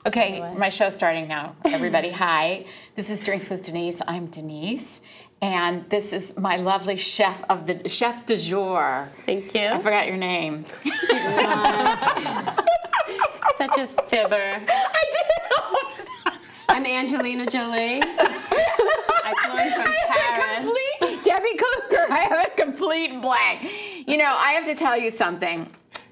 Okay, my show's starting now. Everybody, hi. This is Drinks with Denise. I'm Denise. And this is my lovely chef du jour. Thank you. I forgot your name. Such a fibber. I did. I'm Angelina Jolie. I flew from Paris. Debbie Klughers. I have a complete blank. You know, I have to tell you something.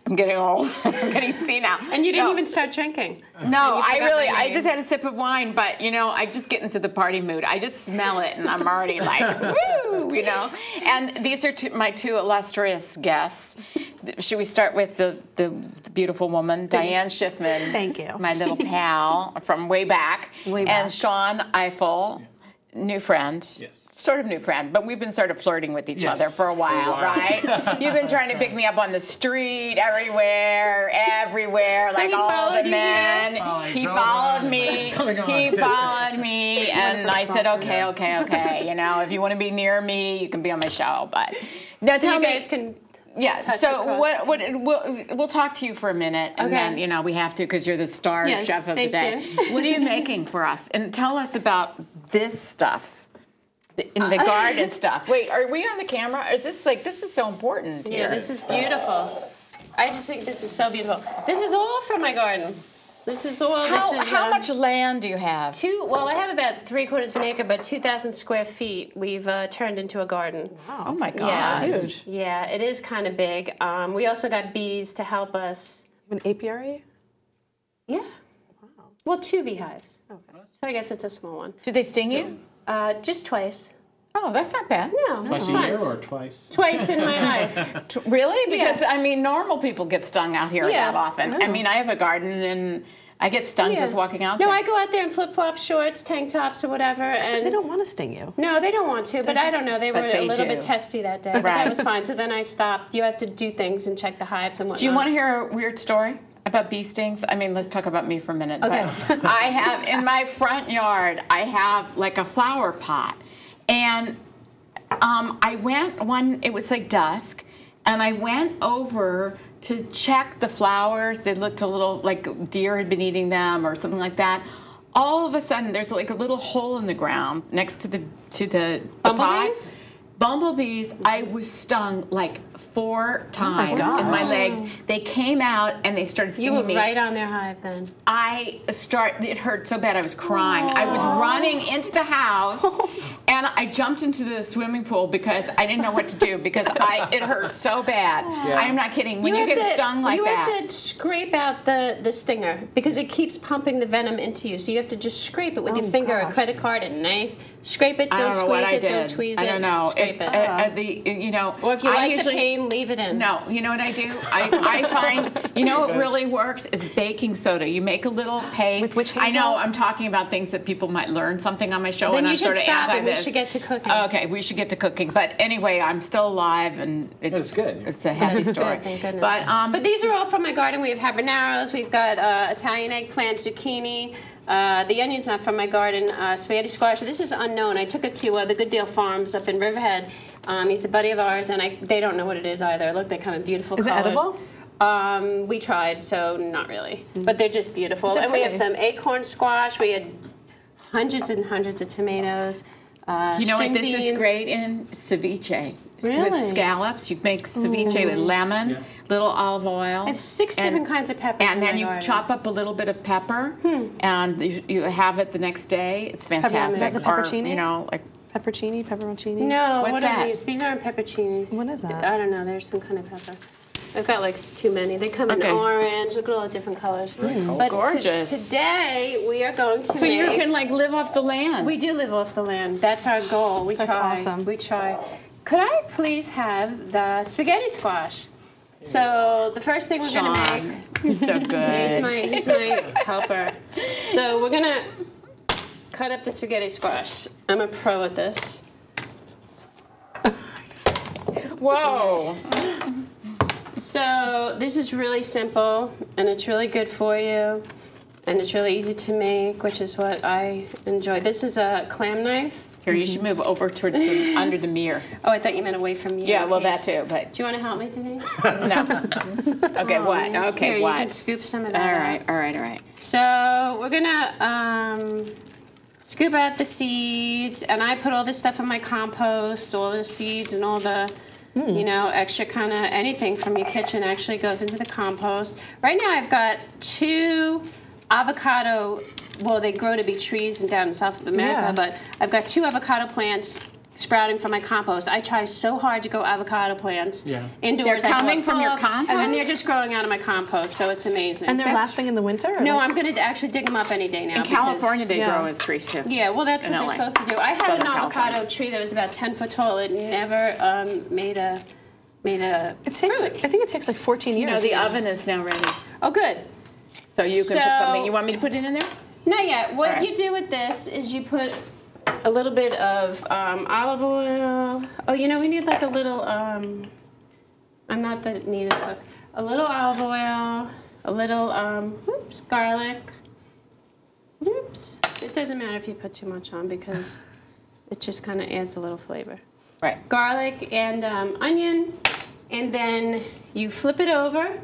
I'm getting old. I'm getting senile. And you didn't even start drinking. No, I just had a sip of wine, but, you know, I just get into the party mood. I just smell it, and I'm already like, woo, you know. And these are my two illustrious guests. Should we start with the beautiful woman, Diane Schiffman? Thank you. My little pal from way back. Way back. And Sean Eiffel, new friend. Yes. Sort of new friend, but we've been sort of flirting with each other for a while, right? You've been trying to pick me up on the street, everywhere, like all the men. He followed me. And I said, okay. You know, if you want to be near me, you can be on my show. But now So you guys can. yeah. So we'll talk to you for a minute, and then you know we have to because you're the star chef of the day. What are you making for us? And tell us about this stuff. In the garden stuff. Wait, are we on the camera? Is this this is so important here? Yeah, this is beautiful. I just think this is so beautiful. This is all from my garden. This is all. How much land do you have? Well, I have about 3/4 of an acre, but 2,000 square feet we've turned into a garden. Wow. Oh my God. Yeah. That's huge. Yeah, it is kind of big. We also got bees to help us. An apiary? Yeah. Wow. Well, 2 beehives. Okay. So I guess it's a small one. Do they sting you? Just twice. Oh, that's not bad. No, Twice it's a fun. year or twice? Twice in my life. Really? Because I mean, normal people get stung out here Yeah. that often. I mean, I have a garden and I get stung just walking out there. No, I go out there in flip-flops, shorts, tank tops, or whatever. And They don't want to sting you. No, they don't want to, but I don't know. They were But they a little do. bit testy that day. But Right. that was fine. So then I stopped. You have to do things and check the hives and whatnot. Do you want to hear a weird story about bee stings? I mean, let's talk about me for a minute. Okay. But I have, in my front yard, I have like a flower pot. And I went it was like dusk, and I went over to check the flowers. They looked a little like deer had been eating them or something like that. All of a sudden, there's like a little hole in the ground next to the Bumblebees? pot. Bumblebees, I was stung like 4 times in my legs. They came out and they started You stinging were me. right on their hive then. It hurt so bad I was crying. I was running into the house and I jumped into the swimming pool because I didn't know what to do because it hurt so bad. I am not kidding. When you get stung like that. You have to scrape out the stinger because it keeps pumping the venom into you. So you have to just scrape it with your finger, a credit card, a knife. Scrape it, don't squeeze it, don't tweeze it. I don't know. Scrape it. You know, Or if you like the pain, leave it in. No, you know what I do? I find, you know what really works is baking soda. You make a little paste. With witch I hazel? know I'm talking about things that people might learn something on my show, Then and you I'm should sort of stop anti and we this. should get to cooking. Okay, we should get to cooking. But anyway, I'm still alive, and it's good. It's a happy story. Good, thank goodness. But these are all from my garden. We have habaneros. We've got Italian eggplant, zucchini. The onion's not from my garden. Spaghetti squash. This is unknown. I took it to the Good Deal Farms up in Riverhead. He's a buddy of ours, and they don't know what it is either. Look, they come in beautiful colors. Is it edible? We tried, so not really. But they're just beautiful. And we have some acorn squash. We had hundreds and hundreds of tomatoes. you know what this string is beans. great in? Ceviche. Really? With scallops. You make ceviche with lemon, little olive oil. I have 6 different kinds of peppers. And then you chop up a little bit of pepper, and you have it the next day. It's fantastic. The peppercini? Or, you know, like Peppercini, pepperoncini? No, What's what that? are these? These aren't pepperoncinis. What is that? I don't know. There's some kind of pepper. I've got like too many. They come in orange. Look at all the different colors. But gorgeous. Today we are going to. So you can like live off the land. We do live off the land. That's our goal. We That's try. awesome. We try. Could I please have the spaghetti squash? So the first thing we're going to make. You're so good. He's my helper. So we're gonna cut up the spaghetti squash. I'm a pro at this. Whoa. So this is really simple, and it's really good for you, and it's really easy to make, which is what I enjoy. This is a clam knife. Here, you should move over towards the under the mirror. Oh, I thought you meant away from you. Yeah, well, Okay. that too, but Do you want to help me, Denise? no. Okay, what? Okay, Here, what? you can scoop some of that All out. right, all right, all right. So we're gonna scoop out the seeds, and I put all this stuff in my compost. All the seeds and all the, you know, extra kind of anything from your kitchen actually goes into the compost. Right now, I've got 2 avocado. Well, they grow to be trees down in South America, but I've got 2 avocado plants sprouting from my compost. I try so hard to grow avocado plants indoors. They're coming from your books, compost? and they're just growing out of my compost, so it's amazing. And they're lasting in the winter? Or No, like- I'm going to actually dig them up any day now. In because- California, they grow as trees too. Yeah, well, that's In what LA. they're supposed to do. I had Southern an avocado California. tree that was about 10 foot tall. It never made a It takes fruit. like, I think it takes like 14 years. No, the oven is now ready. Oh, good. So you can put So- something. You want me to put it in there? Not yet. What All right. you do with this is you put a little bit of olive oil. Oh, you know, we need like a little, I'm not the neatest cook. A little olive oil, a little, oops, garlic. Oops. It doesn't matter if you put too much on because it just kind of adds a little flavor. Right. Garlic and onion, and then you flip it over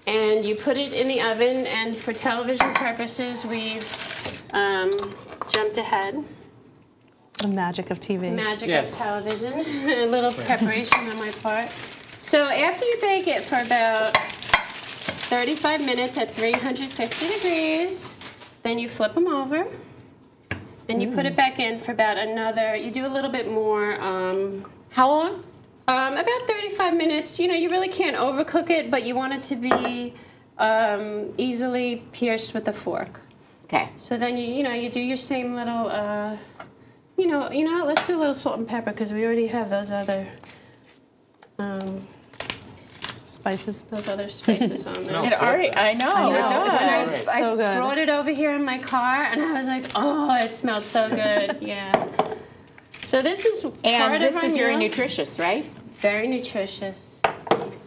and you put it in the oven. And for television purposes, we've jumped ahead. The magic of TV. Magic Yes. of television. A little preparation on my part. So after you bake it for about 35 minutes at 350 degrees, then you flip them over. And you put it back in for about another, you do a little bit more. How long? About 35 minutes. You know, you really can't overcook it, but you want it to be easily pierced with a fork. Okay. So then you know, you do your same little, you know, let's do a little salt and pepper because we already have those other Spices. spices on there. Smells It already. I know. I know, It does. it's nice. So good. I brought it over here in my car, and I was like, oh, it smells so good. Yeah. So this is part And of this our is very meal. nutritious, right? Very nutritious.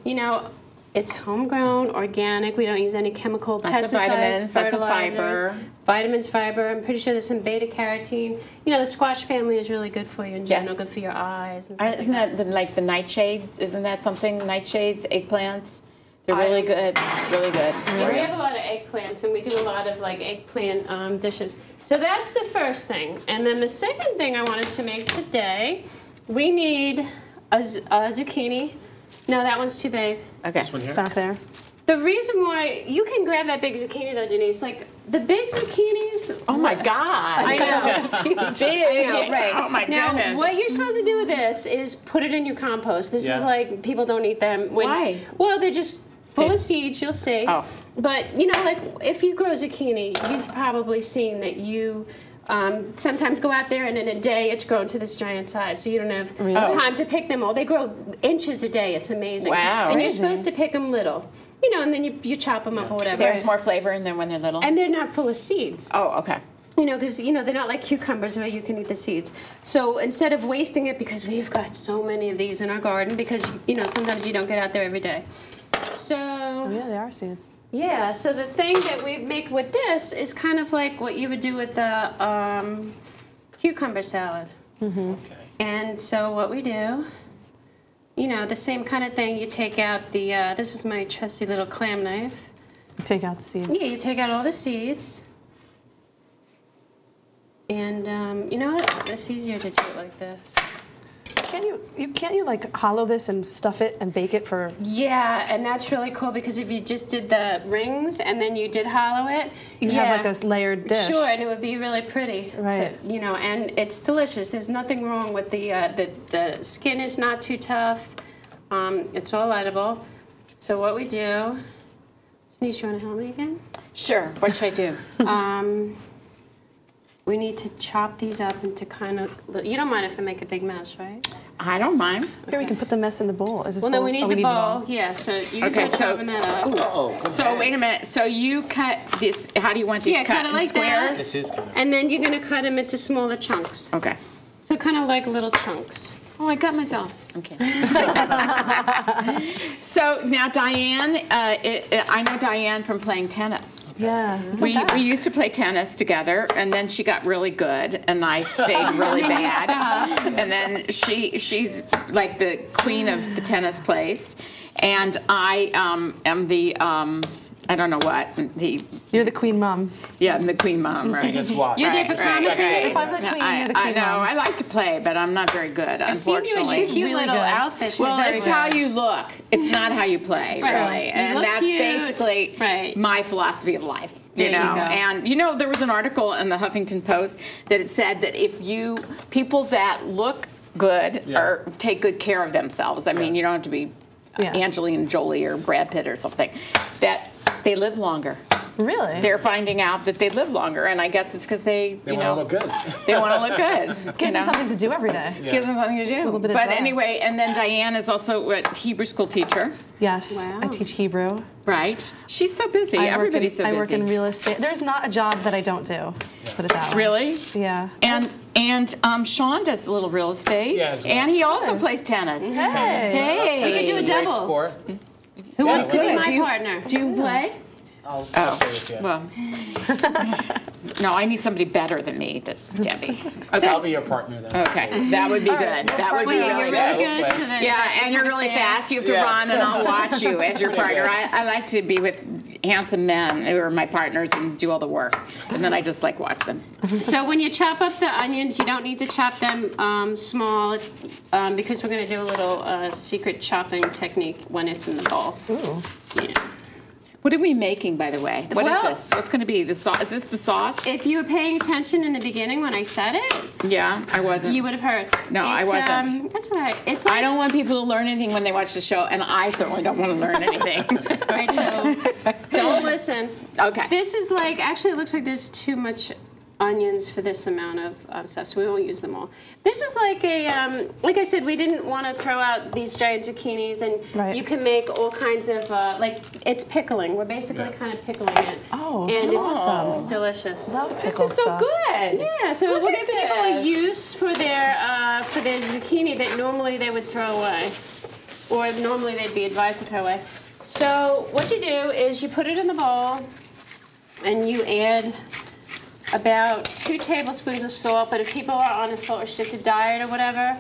You know, it's homegrown, organic. We don't use any chemical Lots of pesticides, vitamins, lots of fertilizers. fiber. Vitamins, fiber. I'm pretty sure there's some beta carotene. You know, the squash family is really good for you in general, Yes. good for your eyes. And stuff Isn't like that like the nightshades? Isn't that something? Nightshades, eggplants. They're I- really good. Really good. Yeah, we have a lot of eggplants, and we do a lot of like eggplant dishes. So that's the first thing. And then the second thing I wanted to make today, we need a zucchini. No, that one's too big. Okay. This one here? Back there. The reason why you can grab that big zucchini though, Denise, like the big zucchinis. Oh my God. I know. Big. I know, right. Oh my now, goodness. what you're supposed to do with this is put it in your compost. This Yeah. is like people don't eat them. Why? Well, they're just full of seeds. You'll see. Oh. But you know, like if you grow zucchini, you've probably seen that you. Sometimes go out there and in a day it's grown to this giant size, so you don't have time to pick them all. They grow inches a day. It's amazing. Wow. And you're supposed to pick them little, you know, and then you chop them up or whatever. There's more flavor in them when they're little. And they're not full of seeds. Oh, okay. You know, because, you know, they're not like cucumbers where you can eat the seeds. So instead of wasting it, because we've got so many of these in our garden, because, you know, sometimes you don't get out there every day. So, Oh, yeah, they are seeds. yeah, so the thing that we make with this is kind of like what you would do with the cucumber salad. Okay. And so what we do, you know, the same kind of thing, you take out the, this is my trusty little clam knife. You take out the seeds. Yeah, you take out all the seeds. And you know what? It's easier to do it like this. Can't you like hollow this and stuff it and bake it for? Yeah, and that's really cool because if you just did the rings and then you did hollow it, You have like a layered dish. Sure, and it would be really pretty. Right. You know, and it's delicious. There's nothing wrong with the skin is not too tough. It's all edible. So what we do, Denise, you want to help me again? Sure. What should I do? We need to chop these up into kind of. You don't mind if I make a big mess, right? I don't mind. Here, we can put the mess in the bowl. Is this Well, no, bowl? we need Oh, the bowl. Yeah, so you can Okay, just so- open that up. Uh-oh. good So bag. wait a minute. So you cut this. How do you want these Yeah, cut cut it in like squares? This is kind of... And then you're going to cut them into smaller chunks. Okay. So kind of like little chunks. Oh, I got myself. I'm kidding. So now Diane, I know Diane from playing tennis. Yeah. We used to play tennis together, and then she got really good, and I stayed really bad. And then she's like the queen of the tennis place, and I am the I don't know what You're the queen mom. Yeah, I'm the queen mom, right? Just watch. You're there for comedy. If I'm the queen, you're the I queen know. mom. I like to play, but I'm not very good, I've seen you in unfortunately. these cute really little good. outfits. Well, She's very it's good. how you look. It's not how you play, Right. really. You And look that's cute. basically Right. my philosophy of life. There you go. And there was an article in the Huffington Post that it said that if people that look good or take good care of themselves, I mean, you don't have to be Angelina Jolie or Brad Pitt or something, that they live longer. Really? They're finding out that they live longer, and I guess it's because they want to look good. They want to look good. Gives them something to do every day. Gives them something to do. A little bit of but joy. anyway, and then Diane is also a Hebrew school teacher. Yes. Wow. I teach Hebrew. Right. She's so busy. Everybody's so busy. I work in real estate. There's not a job that I don't do. Put it that way. Really? Yeah. And Sean does a little real estate. Yeah, as well. And he also plays tennis. Hey. We could do a Great doubles. sport. Who wants to be good. my partner? Do you play? I'll Oh, play with you. well. No, I need somebody better than me, Debbie. Okay. I'll be your partner then. Okay, that would be good. That would be Well, really you're good. really good. So then Yeah, and you're really fast. You have to run, and I'll watch you as your partner. I like to be with handsome men who are my partners and do all the work, and then I just like watch them. So when you chop up the onions, you don't need to chop them small. It's, because we're going to do a little secret chopping technique when it's in the bowl. Ooh. Yeah. What are we making, by the way? What is Well- this? What's going to be the sauce? Is this the sauce? If you were paying attention in the beginning when I said it, Yeah, I wasn't. you would have heard. No, I wasn't. That's all right. It's like, I don't want people to learn anything when they watch the show, and I certainly don't want to learn anything. Right, so don't listen. Okay. This is like, actually it looks like there's too much onions for this amount of stuff, so we won't use them all. This is like a, like I said, we didn't want to throw out these giant zucchinis, and you can make all kinds of, like, it's pickling. We're basically kind of pickling it. Oh, and that's it's awesome. Delicious. Love This pickled is so stuff. good. Yeah, so Look we'll at give people a this. use for their zucchini that normally they would throw away, or normally they'd be advised to throw away. So what you do is you put it in the bowl, and you add about 2 tablespoons of salt. But if people are on a salt-restricted diet or whatever,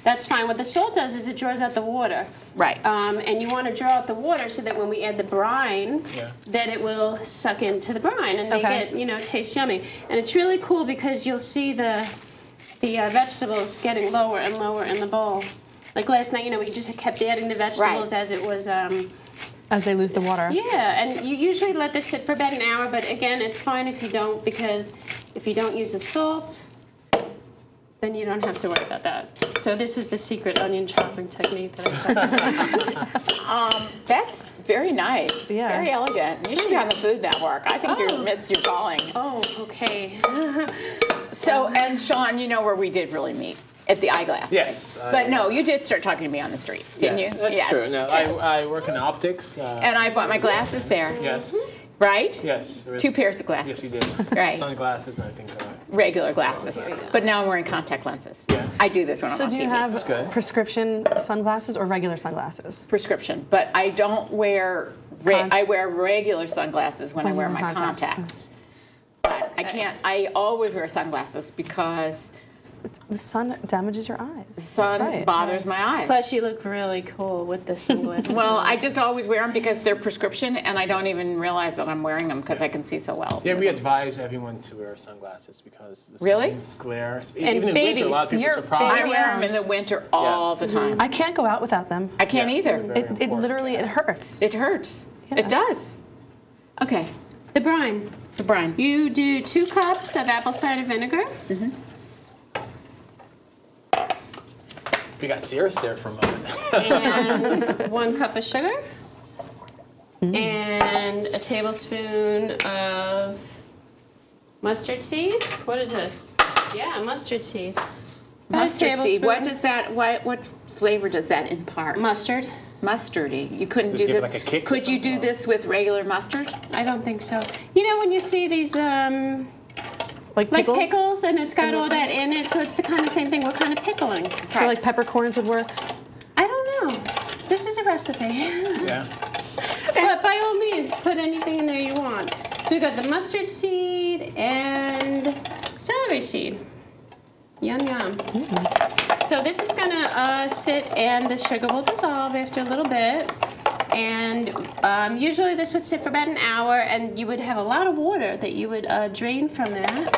that's fine. What the salt does is it draws out the water. Right. And you want to draw out the water so that when we add the brine, that it will suck into the brine and make it, taste yummy. And it's really cool because you'll see the vegetables getting lower and lower in the bowl. Like last night, we just kept adding the vegetables as it was. As they lose the water. Yeah, and you usually let this sit for about an hour, but again, it's fine if you don't, because if you don't use the salt, then you don't have to worry about that. So this is the secret onion chopping technique that I talked about. That's very nice. Yeah. Very elegant. You should be on the Food Network. I think you missed your calling. Oh, okay. So, and Sean, you know where we did really meet? At the eyeglass Yes, place. But no, you did start talking to me on the street, didn't you? That's yes. true. No, Yes. I work in optics. And I bought my glasses there. Yes. Right? Yes. 2 pairs of glasses. Yes, you did. Right. Sunglasses, and I think. Regular glasses. But now I'm wearing contact lenses. Yeah. I do this when I'm So on do TV. you have good. prescription sunglasses or regular sunglasses? Prescription, but I don't wear. I wear regular sunglasses when I wear my contacts. But I can't. I always wear sunglasses because The sun damages your eyes. the sun bothers my eyes. Plus, you look really cool with the sunglasses. Well, I just always wear them because they're prescription, and I don't even realize that I'm wearing them because I can see so well. Yeah, we advise everyone to wear sunglasses because the Really? sun's glare. And Even in babies. winter, a lot of people are surprised. I wear them in the winter all the time. I can't go out without them. I can't either. Very It important. literally, it hurts. It hurts. Yeah. It does. Okay, the brine. the brine. You do 2 cups of apple cider vinegar. We got serious there for a moment. And 1 cup of sugar, and a tablespoon of mustard seed. What is this? Yeah, mustard seed. About a Mustard seed. tablespoon. What does that? What flavor does that impart? Mustard. Mustardy. You couldn't Just do give this. it like a kick or Could you do something? this with regular mustard? I don't think so. You know when you see these Like Like Like pickles? pickles, and it's got all that in it, so it's the kind of same thing we're kind of pickling. So like peppercorns would work? I don't know. This is a recipe. Yeah. But by all means, put anything in there you want. So we got the mustard seed and celery seed. Yum, yum. So this is gonna sit, and the sugar will dissolve after a little bit. And usually this would sit for about an hour, and you would have a lot of water that you would drain from that.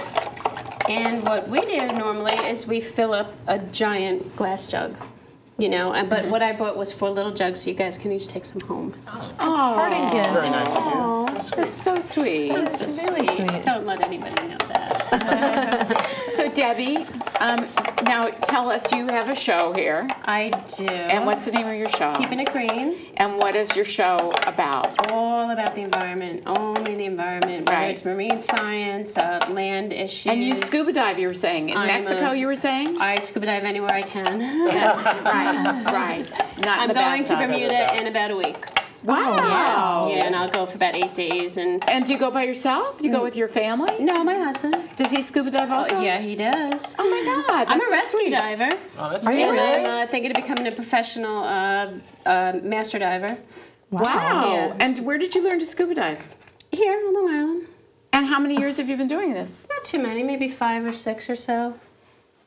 And what we do normally is we fill up a giant glass jug. You know, but what I bought was 4 little jugs, so you guys can each take some home. Party gift. Very nice of you. That's sweet. That's so sweet. That's really sweet. Don't let anybody know that. So Debbie, now tell us, you have a show here. I do. And what's the name of your show? Keeping it green. And what is your show about? All about the environment. Only the environment. Whether Right. it's marine science, land issues. And you scuba dive, you were saying. In Mexico, you were saying? I scuba dive anywhere I can. Right. Not I'm in the going to bathtub. Bermuda in about a week. Wow. Yeah, and I'll go for about 8 days. And Do you go by yourself? Do you go with your family? no, my husband. Does he scuba dive also? Yeah, he does. Oh my God. I'm that's a so rescue sweet. diver. Oh, that's Are you cool. really? I'm thinking of becoming a professional master diver. Wow. Yeah. And where did you learn to scuba dive? Here on Long Island. And how many years have you been doing this? Not too many, maybe 5 or 6 or so.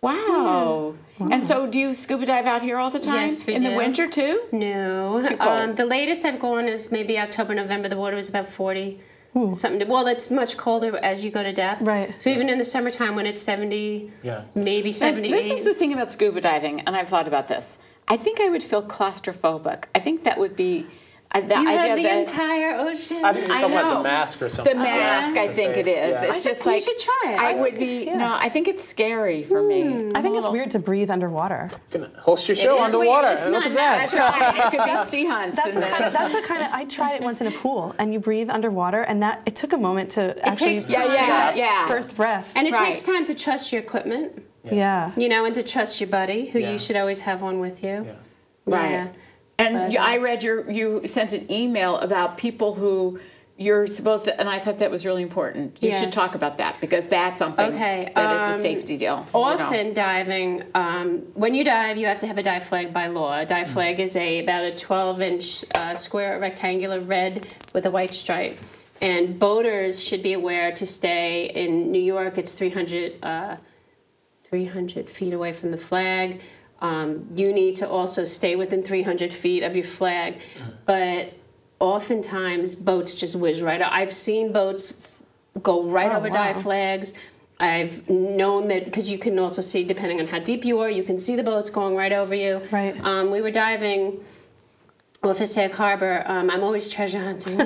Wow. And so do you scuba dive out here all the time? Yes, we In the do. winter too? No. Too cold. The latest I've gone is maybe October, November. The water was about 40. Something. Well, it's much colder as you go to depth. Right. So even in the summertime when it's 70, Yeah. maybe Now, 78. this is the thing about scuba diving, and I've thought about this. I think I would feel claustrophobic. I think that would be the you idea have the that entire ocean. I think you're talking about know. the mask or something. the mask, I think it is. Yeah. It's I just think you like should try it. I would be. yeah. No, I think it's scary for me. I think it's weird to breathe underwater. Gonna host your show is underwater. weird. It's Look not at that. That's right. It could be sea hunts. That's and what kind of. I tried it once in a pool, and you breathe underwater, and that it took a moment to actually takes take time. that Yeah. first breath. And it Right. takes time to trust your equipment, yeah. you know, and to trust your buddy, who Yeah. you should always have one with you. Yeah. Right. Yeah. And I read you sent an email about people who you're supposed to, and I thought that was really important. You should Yes. talk about that because that's something Okay, that is a safety deal. you know. Often diving, when you dive, you have to have a dive flag by law. A dive flag is about a 12-inch square rectangular red with a white stripe. And boaters should be aware to stay in New York. It's 300 feet away from the flag. You need to also stay within 300 feet of your flag. But oftentimes boats just whiz right out. I've seen boats go right over dive flags. I've known that because you can also see, depending on how deep you are, you can see the boats going right over you. Right. We were diving off of Sag Harbor. I'm always treasure hunting.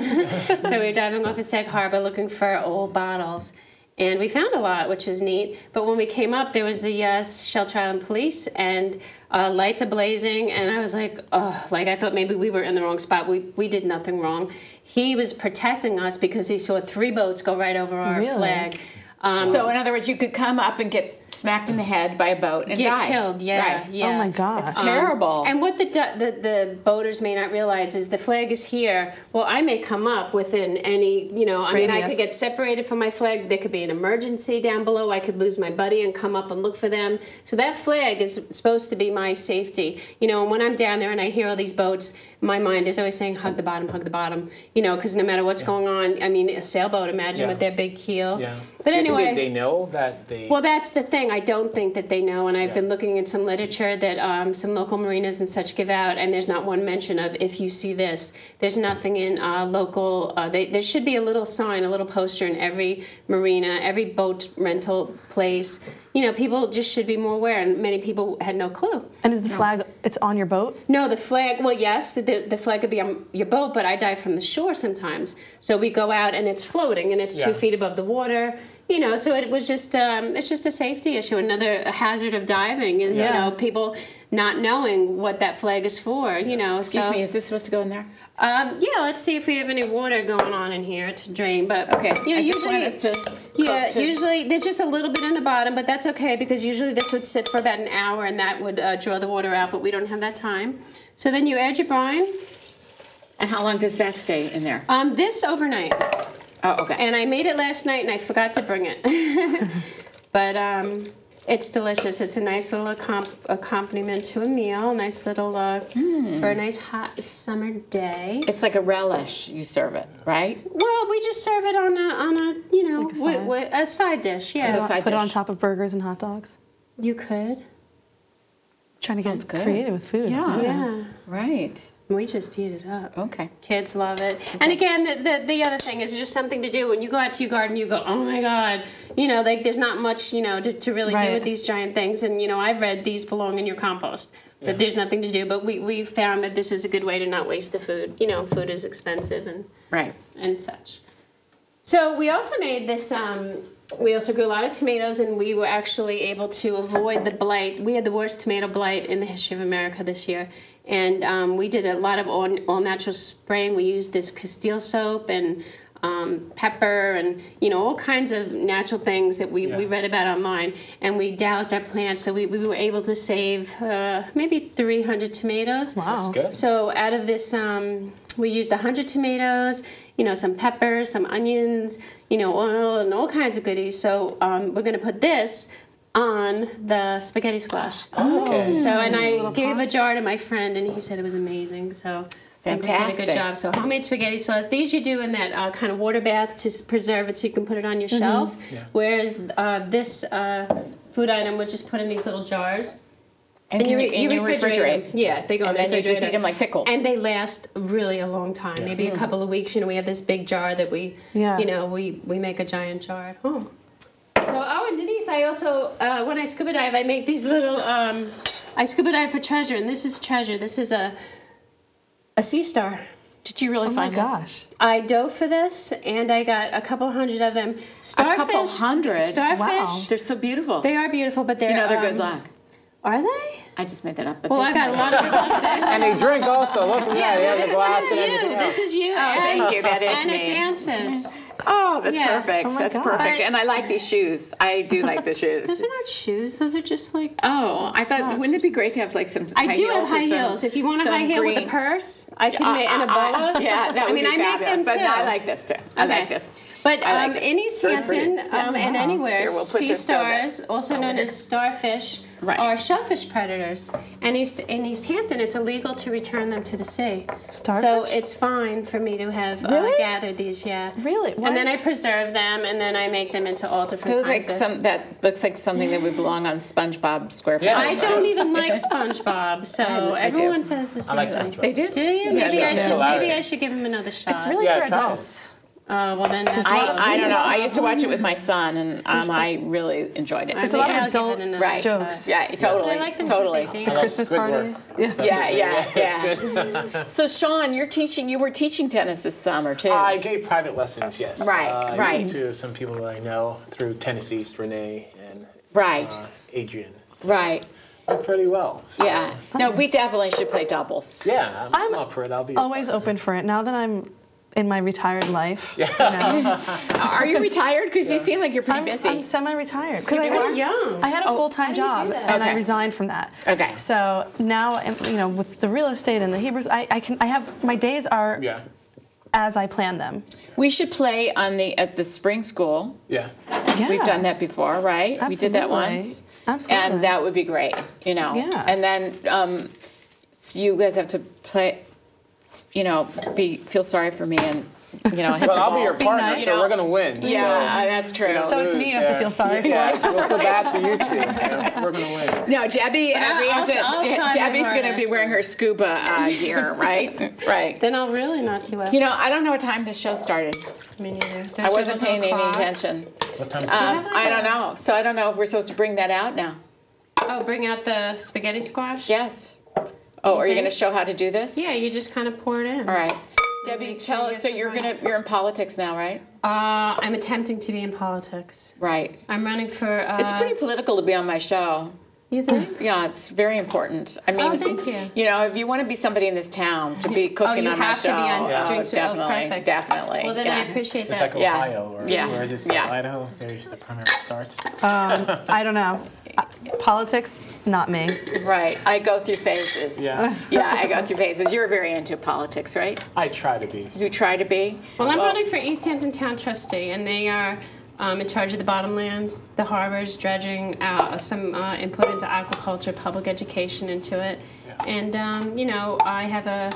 So we were diving off of Sag Harbor looking for old bottles. And we found a lot, which was neat. But when we came up, there was the Shelter Island Police and lights are blazing. And I was like, oh, like I thought maybe we were in the wrong spot. We did nothing wrong. He was protecting us because he saw 3 boats go right over our Really? flag. So in other words, you could come up and get smacked in the head by a boat and Get die. killed, yeah, Right. yeah. Oh my God. It's terrible. And what the boaters may not realize is the flag is here. Well, I may come up within any, you know, I mean, I could Radius. get separated from my flag. There could be an emergency down below. I could lose my buddy and come up and look for them. So that flag is supposed to be my safety. You know, and when I'm down there and I hear all these boats, my mind is always saying, hug the bottom, you know, because no matter what's going on, I mean, a sailboat, imagine with their big keel. Yeah. But Do you anyway. think they know that they... Well, that's the thing. I don't think that they know, and I've been looking at some literature that some local marinas and such give out, and there's not one mention of if you see this. There's nothing in local. There should be a little sign, a little poster in every marina, every boat rental place. You know, people just should be more aware, and many people had no clue. And is the flag, it's on your boat? No, the flag, well, yes, the flag could be on your boat, but I dive from the shore sometimes. So we go out and it's floating and it's 2 feet above the water. You know, so it was just, it's just a safety issue. Another hazard of diving is, you know, people not knowing what that flag is for, you know. Excuse me, is this supposed to go in there? Yeah, let's see if we have any water going on in here to drain. But, Okay. you know, I just want usually, us to usually there's just a little bit in the bottom, but that's okay because usually this would sit for about an hour and that would draw the water out, but we don't have that time. So then you add your brine. And how long does that stay in there? This overnight. Oh, okay. And I made it last night, and I forgot to bring it. But it's delicious. It's a nice little accompaniment to a meal. Nice little for a nice hot summer day. It's like a relish. You serve it, right? Well, we just serve it on a you know, Like a side dish. Yeah. As a side Put it on dish. top of burgers and hot dogs. You could. Trying to Sounds get good. creative with food. Yeah. Yeah. Right. We just eat it up. Okay. Kids love it. And again, the other thing is just something to do. When you go out to your garden, you go, oh my God. You know, like there's not much, you know, to really do with these giant things. And, you know, I've read these belong in your compost. But there's nothing to do. But we found that this is a good way to not waste the food. You know, food is expensive and such. So we also made this, we also grew a lot of tomatoes, and we were actually able to avoid the blight. We had the worst tomato blight in the history of America this year. And we did a lot of all-natural spraying. We used this Castile soap and pepper and, you know, all kinds of natural things that we read about online. And we doused our plants, so we were able to save maybe 300 tomatoes. Wow. That's good. So out of this, we used 100 tomatoes, you know, some peppers, some onions, you know, oil and all kinds of goodies. So we're going to put this on the spaghetti squash. Okay. So, and I gave a jar to my friend, and he said it was amazing. So, I think we did a good job. So, homemade spaghetti sauce. These you do in that kind of water bath to preserve it, so you can put it on your shelf. Yeah. Whereas this food item would just put in these little jars. And you refrigerate. them. Yeah, they go in And the then you just refrigerator. eat them like pickles. And they last really a long time, maybe a couple of weeks. You know, we have this big jar that we, you know, we make a giant jar at home. So, and Denise, I also, when I scuba dive, I make these little, I scuba dive for treasure, and this is treasure. This is a sea star. Did you really find Oh my gosh. I dove for this, and I got a couple hundred of them. Starfish. A couple hundred? Starfish. Wow. They're so beautiful. They are beautiful, but they're... You know, they're good luck. Are they? I just made that up. But Well, I got a lot of good luck today. And they drink also. Look at that. They have the glass and everything This is you. Oh, thank you. That is and me. it dances. Oh, that's Yeah. perfect. Oh my That's God. perfect. And I like these shoes. I do like the shoes. Those are not shoes. Those are just like... Oh, I thought, wouldn't it be great to have like some I high do heels have high with some- heels. If you want a some high heel with a green- purse, I can make and a boa. Yeah, that would I mean, be I make fabulous. them But too. I like this too. I like this. But I like this. in East Very pretty. Hampton and anywhere, Here, we'll put sea this so that- stars, also known as starfish, Right. are shellfish predators. And in East Hampton, it's illegal to return them to the sea. Starfish? So it's fine for me to have Really? gathered these, Really? Why? And then I preserve them, and then I make them into all It different looks like kinds of... that looks like something that would belong on SpongeBob SquarePants. Yeah. I don't even like SpongeBob, so I do. everyone says the same like thing. SpongeBob. They do. Do you? Yeah, Maybe, they I do. should, Hilarious. maybe I should give him another shot. It's really Yeah, for try it. adults. well, then that's I don't know. I used to watch it with my son, and I really enjoyed it. There's a lot of I'll give adult it another right. jokes. Yeah, totally. I like them Totally. because they I dance. like Christmas Squidward. parties. Yeah. Yeah. So, Sean, you were teaching tennis this summer too. I gave private lessons, yes. Right, I right. gave to some people that I know through Tennis East, Renee and Right. Adrian. So Right. went pretty well. So, Yeah. No, we definitely should play doubles. Yeah, I'm I'm up for it. I'll be Always open for it. Now that I'm in my retired life, you know, Are you retired? Because you seem like you're pretty busy. I'm semi-retired. Because You're young. I had a full-time do you do job, that? and I Okay. resigned from that. Okay. So now, you know, with the real estate and the Hebrews, I have my days are Yeah. as I plan them. We should play at the spring school. Yeah. Yeah. We've done that before, right? We did that Absolutely. once. Absolutely. And that would be great, you know. Yeah. And then so you guys have to play, you know, feel sorry for me and, you know, hit Well, the I'll ball. be your partner, nice. so we're going to win. Yeah, that's true. So it's me you have to feel sorry for. Yeah, we'll feel bad for you two. Yeah, we're going to win. No, Debbie, I'll try my Debbie's going to be hardest. wearing her scuba gear, right? Right. Then I'll really not do well. You know, I don't know what time this show started. Me neither. Don't I you wasn't have a paying any clock? attention. What time is it? I don't know. So I don't know if we're supposed to bring that out now. Oh, bring out the spaghetti squash? Yes. Oh, are you Okay. going to show how to do this? Yeah, you just kind of pour it in. All right. Debbie, Make sure tell you us. get So some you're in politics now, right? I'm attempting to be in politics. Right. I'm running for... It's pretty political to be on my show. You think? Yeah, it's very important. I mean, Oh, thank you. You know, if you want to be somebody in this town, to be cooking you on my have to show, be on Drinks with- oh, definitely, perfect. definitely. Well, then yeah. I appreciate It's that. like Yeah. Ohio, or Yeah. where is it? Yeah. Idaho? There's the primary starts. I don't know. Politics, not me. Right. I go through phases. Yeah. Yeah, I go through phases. You're very into politics, right? I try to be. You try to be? Well, I'm running for East Hampton Town Trustee, and they are in charge of the bottomlands, the harbors, dredging, some input into aquaculture, public education into it. Yeah. And, you know, I have a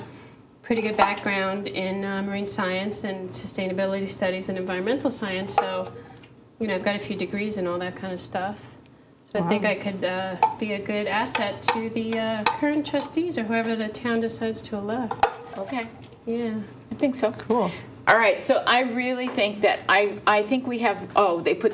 pretty good background in marine science and sustainability studies and environmental science, so, you know, I've got a few degrees and all that kind of stuff. So I think I could be a good asset to the current trustees or whoever the town decides to elect. Okay. Yeah. I think so. Cool. All right, so I really think that I think we have,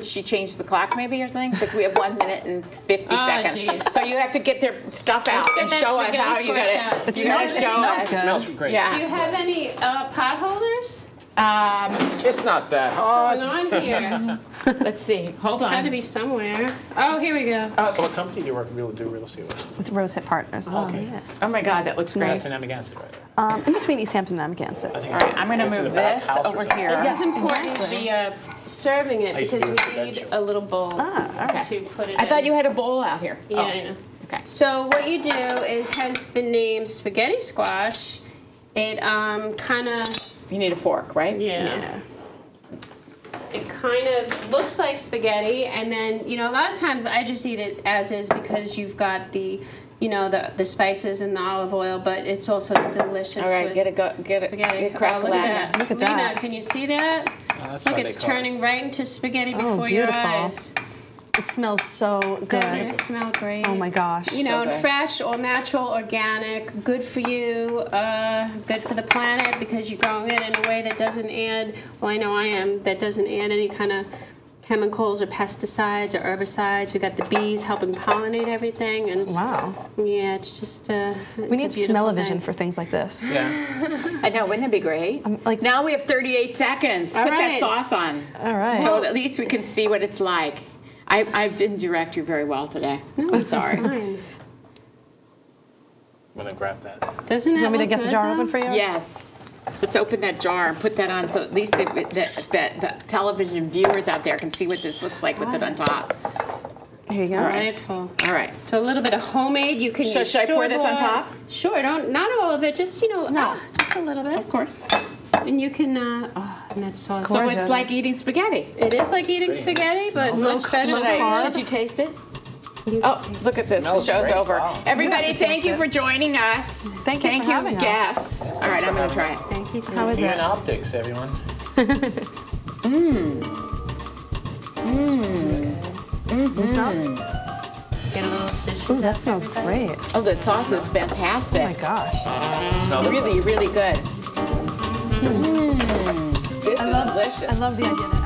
she changed the clock maybe or something, because we have 1 minute and 50 seconds. Geez. So you have to get their stuff out get and that show us spaghetti how you squash got out. it. You got to show us. good. It smells great. Yeah. Do you have any pot holders? It's not that What's hard. going on here? Let's see. Hold Got to on. be somewhere. Oh, here we go. So what company do you do real estate with? With Rosehip Partners. Okay. Yeah. Oh my God, that looks great. That's in Amagansett, right? In between East Hampton and Amagansett. I think All right, I'm going to it's in move the back this house or over something. here. This is important, the serving it, I used because to do it we need eventually. a little bowl Okay. to put it in. I thought you had a bowl out here. Yeah, I know. Okay. So what you do is, hence the name spaghetti squash, it kind of... You need a fork, right? Yeah. It kind of looks like spaghetti, and then, you know, a lot of times I just eat it as is because you've got the, you know, the spices and the olive oil, but it's also delicious. All right, with get it, spaghetti. get crack Look at that. Look at Lena, that. can you see that? That's Look, why it's they call it. turning right into spaghetti Oh, before your beautiful. eyes. It smells so Doesn't good. it smell great? Oh my gosh. You know, So good. fresh, all natural, organic, good for you, good for the planet, because you're growing it in a way that doesn't add, well, I know I am, that doesn't add any kind of chemicals or pesticides or herbicides. We got the bees helping pollinate everything, and Wow. yeah, it's just We need smell-o-vision for things like this. Yeah. I know, wouldn't that be great? like- now we have 38 seconds. All Put that right. sauce on. All right. So at least we can see what it's like. I didn't direct you very well today. I'm sorry. Fine. I'm gonna grab that. Doesn't it You want me to look get the good, jar though? open for you? Yes. Let's open that jar and put that on so at least the television viewers out there can see what this looks like with it on top. Here you go. Delightful. All right. So a little bit of homemade. You can use Should I pour this on store-bought. top? Sure. Not all of it. Just, you know, just a little bit. Of course. And you can, and that sauce. So Gorgeous. it's like eating spaghetti. It is like eating Great. spaghetti, but much better. Should you taste it? Oh, look at this. The Smells show's great. over. Wow. Everybody, You have to thank taste you it. for joining us. Thank you for having us. guests. All right, I'm going to try it. Thank you. How is See you it? in optics, everyone. Smell? Get a little dish. Ooh, that smells great. Oh, the sauce is fantastic. Oh my gosh. Smell this Really, really good. This is delicious. I love the idea that